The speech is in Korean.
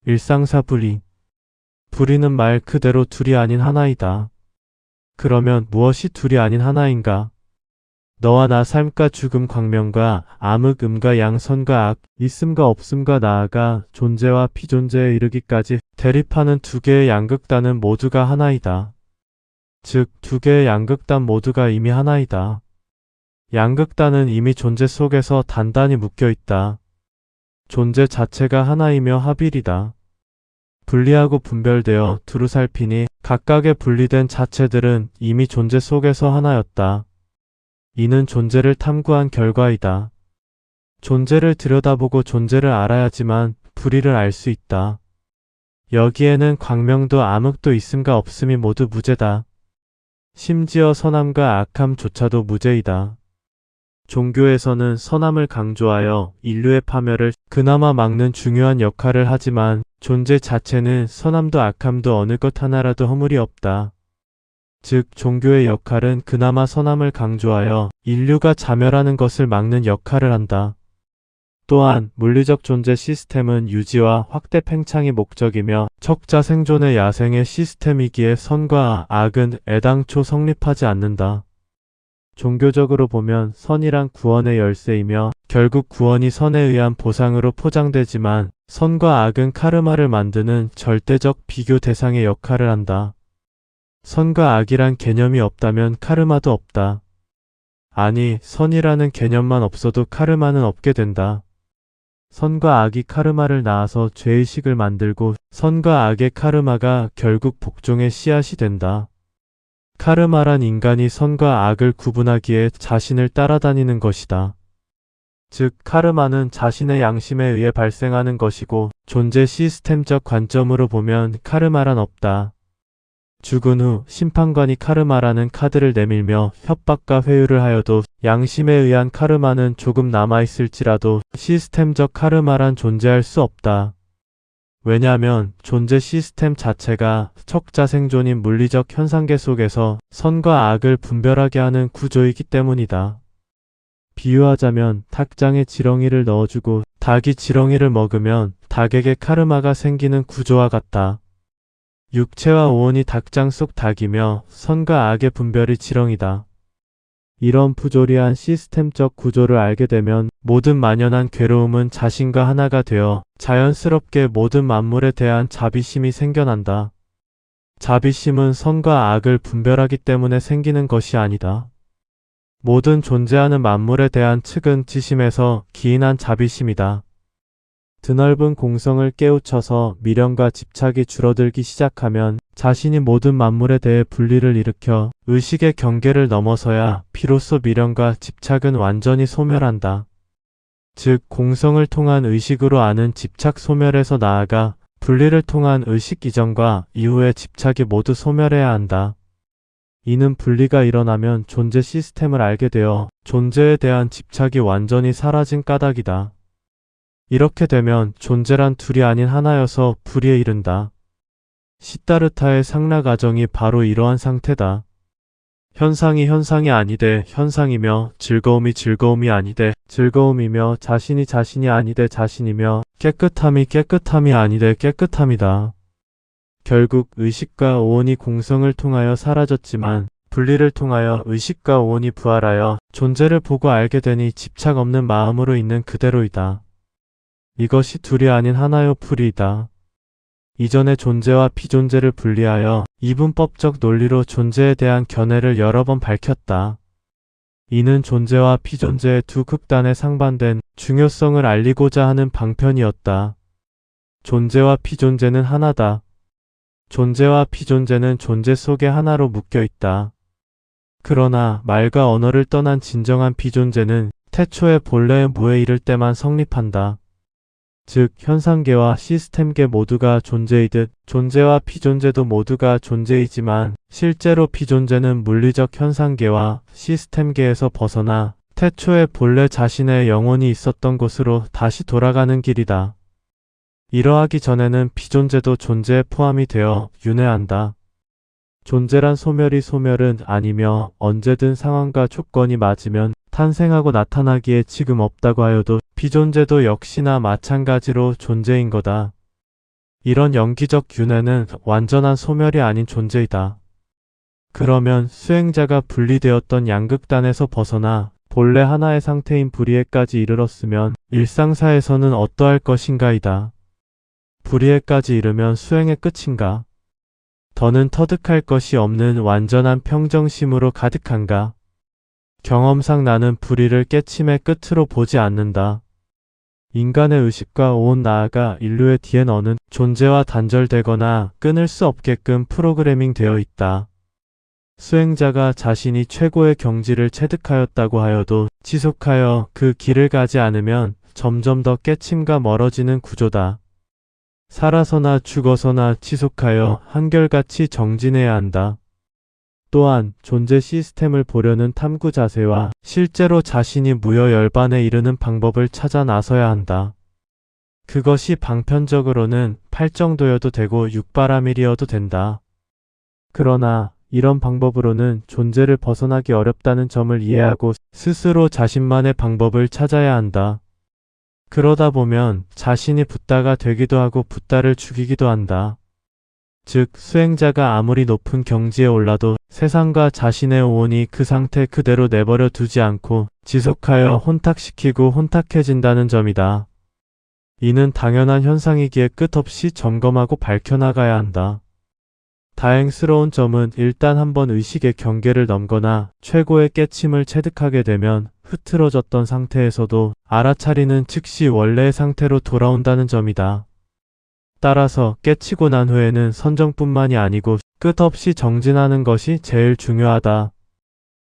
일상사불이. 불이는 말 그대로 둘이 아닌 하나이다. 그러면 무엇이 둘이 아닌 하나인가? 너와 나 삶과 죽음 광명과 암흑 음과 양 선과 악, 있음과 없음과 나아가 존재와 피존재에 이르기까지 대립하는 두 개의 양극단은 모두가 하나이다. 즉, 두 개의 양극단 모두가 이미 하나이다. 양극단은 이미 존재 속에서 단단히 묶여있다. 존재 자체가 하나이며 합일이다. 분리하고 분별되어 두루 살피니 각각의 분리된 자체들은 이미 존재 속에서 하나였다. 이는 존재를 탐구한 결과이다. 존재를 들여다보고 존재를 알아야지만 불의를 알 수 있다. 여기에는 광명도 암흑도 있음과 없음이 모두 무죄다. 심지어 선함과 악함조차도 무죄이다. 종교에서는 선함을 강조하여 인류의 파멸을 그나마 막는 중요한 역할을 하지만 존재 자체는 선함도 악함도 어느 것 하나라도 허물이 없다. 즉, 종교의 역할은 그나마 선함을 강조하여 인류가 자멸하는 것을 막는 역할을 한다. 또한 물리적 존재 시스템은 유지와 확대 팽창이 목적이며 척자 생존의 야생의 시스템이기에 선과 악은 애당초 성립하지 않는다. 종교적으로 보면 선이란 구원의 열쇠이며 결국 구원이 선에 의한 보상으로 포장되지만 선과 악은 카르마를 만드는 절대적 비교 대상의 역할을 한다. 선과 악이란 개념이 없다면 카르마도 없다. 아니, 선이라는 개념만 없어도 카르마는 없게 된다. 선과 악이 카르마를 낳아서 죄의식을 만들고 선과 악의 카르마가 결국 복종의 씨앗이 된다. 카르마란 인간이 선과 악을 구분하기에 자신을 따라다니는 것이다. 즉, 카르마는 자신의 양심에 의해 발생하는 것이고 존재 시스템적 관점으로 보면 카르마란 없다. 죽은 후 심판관이 카르마라는 카드를 내밀며 협박과 회유를 하여도 양심에 의한 카르마는 조금 남아있을지라도 시스템적 카르마란 존재할 수 없다. 왜냐하면 존재 시스템 자체가 척자 생존인 물리적 현상계 속에서 선과 악을 분별하게 하는 구조이기 때문이다. 비유하자면 닭장에 지렁이를 넣어주고 닭이 지렁이를 먹으면 닭에게 카르마가 생기는 구조와 같다. 육체와 오온이 닭장 속 닭이며 선과 악의 분별이 지렁이다. 이런 부조리한 시스템적 구조를 알게 되면 모든 만연한 괴로움은 자신과 하나가 되어 자연스럽게 모든 만물에 대한 자비심이 생겨난다. 자비심은 선과 악을 분별하기 때문에 생기는 것이 아니다. 모든 존재하는 만물에 대한 측은지심에서 기인한 자비심이다. 드넓은 공성을 깨우쳐서 미련과 집착이 줄어들기 시작하면 자신이 모든 만물에 대해 분리를 일으켜 의식의 경계를 넘어서야 비로소 미련과 집착은 완전히 소멸한다. 즉, 공성을 통한 의식으로 아는 집착 소멸에서 나아가 분리를 통한 의식 이전과 이후의 집착이 모두 소멸해야 한다. 이는 분리가 일어나면 존재 시스템을 알게 되어 존재에 대한 집착이 완전히 사라진 까닭이다. 이렇게 되면 존재란 둘이 아닌 하나여서 불의에 이른다. 시다르타의 상라 가정이 바로 이러한 상태다. 현상이 현상이 아니되 현상이며 즐거움이 즐거움이 아니되 즐거움이며 자신이 자신이 아니되 자신이며 깨끗함이 깨끗함이 아니되 깨끗함이다. 결국 의식과 오온이 공성을 통하여 사라졌지만 분리를 통하여 의식과 오온이 부활하여 존재를 보고 알게 되니 집착 없는 마음으로 있는 그대로이다. 이것이 둘이 아닌 하나요 불이다. 이전에 존재와 비존재를 분리하여 이분법적 논리로 존재에 대한 견해를 여러 번 밝혔다. 이는 존재와 비존재의 두 극단에 상반된 중요성을 알리고자 하는 방편이었다. 존재와 비존재는 하나다. 존재와 비존재는 존재 속에 하나로 묶여있다. 그러나 말과 언어를 떠난 진정한 비존재는 태초의 본래의 무에 이를 때만 성립한다. 즉, 현상계와 시스템계 모두가 존재이듯 존재와 비존재도 모두가 존재이지만 실제로 비존재는 물리적 현상계와 시스템계에서 벗어나 태초의 본래 자신의 영혼이 있었던 곳으로 다시 돌아가는 길이다. 이러하기 전에는 비존재도 존재에 포함이 되어 윤회한다. 존재란 소멸이 소멸은 아니며 언제든 상황과 조건이 맞으면 탄생하고 나타나기에 지금 없다고 하여도 비존재도 역시나 마찬가지로 존재인 거다. 이런 연기적 윤회는 완전한 소멸이 아닌 존재이다. 그러면 수행자가 분리되었던 양극단에서 벗어나 본래 하나의 상태인 불이해까지 이르렀으면 일상사에서는 어떠할 것인가이다. 불이해까지 이르면 수행의 끝인가? 더는 터득할 것이 없는 완전한 평정심으로 가득한가? 경험상 나는 불의를 깨침의 끝으로 보지 않는다. 인간의 의식과 온 나아가 인류의 DNA는 존재와 단절되거나 끊을 수 없게끔 프로그래밍 되어 있다. 수행자가 자신이 최고의 경지를 체득하였다고 하여도 지속하여 그 길을 가지 않으면 점점 더 깨침과 멀어지는 구조다. 살아서나 죽어서나 지속하여 한결같이 정진해야 한다. 또한 존재 시스템을 보려는 탐구 자세와 실제로 자신이 무여 열반에 이르는 방법을 찾아 나서야 한다. 그것이 방편적으로는 8정도여도 되고 6바라밀이어도 된다. 그러나 이런 방법으로는 존재를 벗어나기 어렵다는 점을 이해하고 스스로 자신만의 방법을 찾아야 한다. 그러다 보면 자신이 붓다가 되기도 하고 붓다를 죽이기도 한다. 즉 수행자가 아무리 높은 경지에 올라도 세상과 자신의 오온이 그 상태 그대로 내버려 두지 않고 지속하여 혼탁시키고 혼탁해진다는 점이다. 이는 당연한 현상이기에 끝없이 점검하고 밝혀나가야 한다. 다행스러운 점은 일단 한번 의식의 경계를 넘거나 최고의 깨침을 체득하게 되면 흐트러졌던 상태에서도 알아차리는 즉시 원래의 상태로 돌아온다는 점이다. 따라서 깨치고 난 후에는 선정뿐만이 아니고 끝없이 정진하는 것이 제일 중요하다.